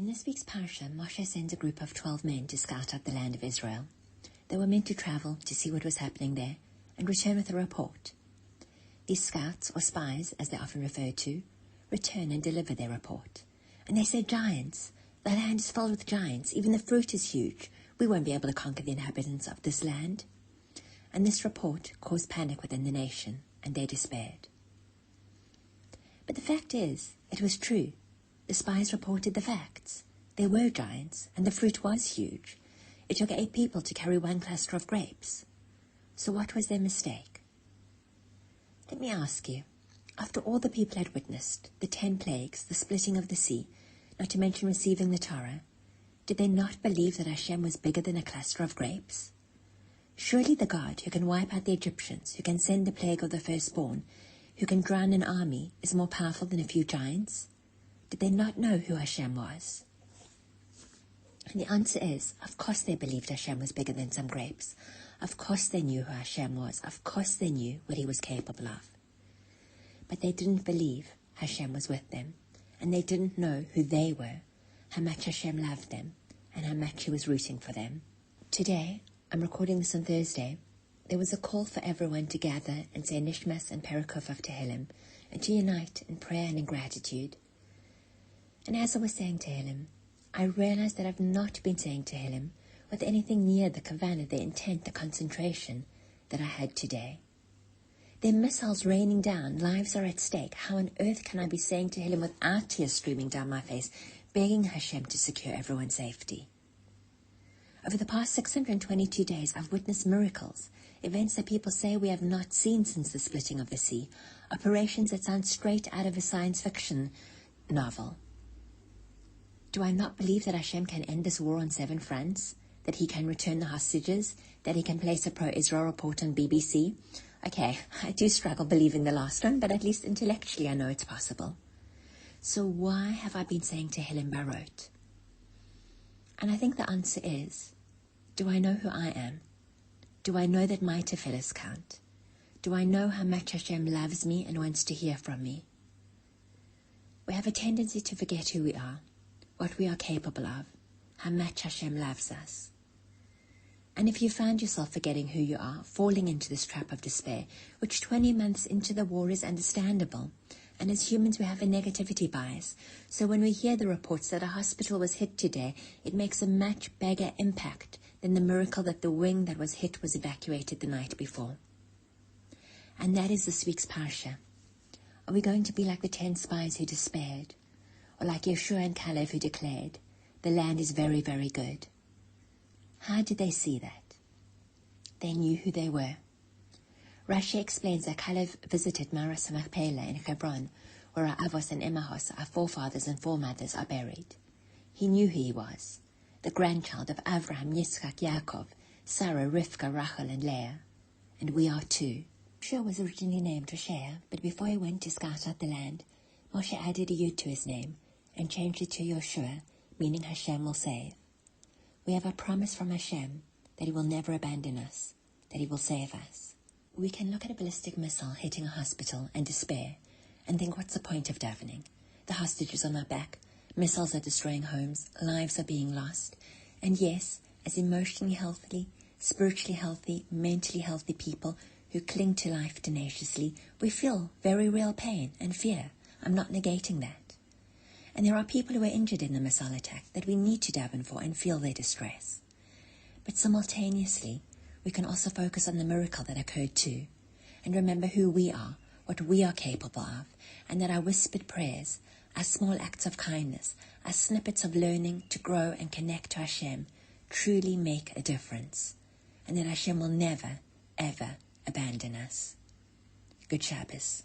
In this week's parasha, Moshe sends a group of 12 men to scout out the land of Israel. They were meant to travel to see what was happening there and return with a report. These scouts, or spies, as they're often referred to, return and deliver their report. And they say, giants, the land is filled with giants, even the fruit is huge. We won't be able to conquer the inhabitants of this land. And this report caused panic within the nation, and they despaired. But the fact is, it was true. The spies reported the facts. There were giants, and the fruit was huge. It took 8 people to carry 1 cluster of grapes. So what was their mistake? Let me ask you, after all the people had witnessed, the 10 plagues, the splitting of the sea, not to mention receiving the Torah, did they not believe that Hashem was bigger than a cluster of grapes? Surely the God who can wipe out the Egyptians, who can send the plague of the firstborn, who can drown an army, is more powerful than a few giants? Did they not know who Hashem was? And the answer is, of course they believed Hashem was bigger than some grapes. Of course they knew who Hashem was. Of course they knew what he was capable of. But they didn't believe Hashem was with them. And they didn't know who they were, how much Hashem loved them, and how much he was rooting for them. Today, I'm recording this on Thursday, there was a call for everyone to gather and say Nishmas and Perikuf of Tehillim, and to unite in prayer and in gratitude. And as I was saying Tehillim, I realized that I've not been saying Tehillim with anything near the kavanah, the intent, the concentration that I had today. There are missiles raining down, lives are at stake. How on earth can I be saying Tehillim without tears streaming down my face, begging Hashem to secure everyone's safety? Over the past 622 days, I've witnessed miracles, events that people say we have not seen since the splitting of the sea, operations that sound straight out of a science fiction novel. Do I not believe that Hashem can end this war on 7 fronts? That he can return the hostages? That he can place a pro-Israel report on BBC? Okay, I do struggle believing the last one, but at least intellectually I know it's possible. So why have I been saying Tehillim Barot? And I think the answer is, do I know who I am? Do I know that my tefillahs count? Do I know how much Hashem loves me and wants to hear from me? We have a tendency to forget who we are, what we are capable of, how much Hashem loves us. And if you find yourself forgetting who you are, falling into this trap of despair, which 20 months into the war is understandable, and as humans we have a negativity bias, so when we hear the reports that a hospital was hit today, it makes a much bigger impact than the miracle that the wing that was hit was evacuated the night before. And that is this week's parasha. Are we going to be like the 10 spies who despaired? Or like Yeshua and Caleb who declared, the land is very, very good? How did they see that? They knew who they were. Rashi explains that Caleb visited Maras Machpelah in Hebron, where our Avos and Emahos, our forefathers and foremothers, are buried. He knew who he was, the grandchild of Avraham, Yitzchak, Yaakov, Sarah, Rivka, Rachel, and Leah. And we are too. Yeshua was originally named Hoshea, but before he went to scout out the land, Moshe added a yud to his name and changed it to Yoshua, meaning Hashem will save. We have a promise from Hashem that he will never abandon us, that he will save us. We can look at a ballistic missile hitting a hospital and despair and think, what's the point of davening? The hostages on our back, missiles are destroying homes, lives are being lost. And yes, as emotionally healthy, spiritually healthy, mentally healthy people who cling to life tenaciously, we feel very real pain and fear. I'm not negating that. And there are people who are injured in the missile attack that we need to daven for and feel their distress. But simultaneously, we can also focus on the miracle that occurred too, and remember who we are, what we are capable of, and that our whispered prayers, our small acts of kindness, our snippets of learning to grow and connect to Hashem truly make a difference, and that Hashem will never, ever abandon us. Good Shabbos.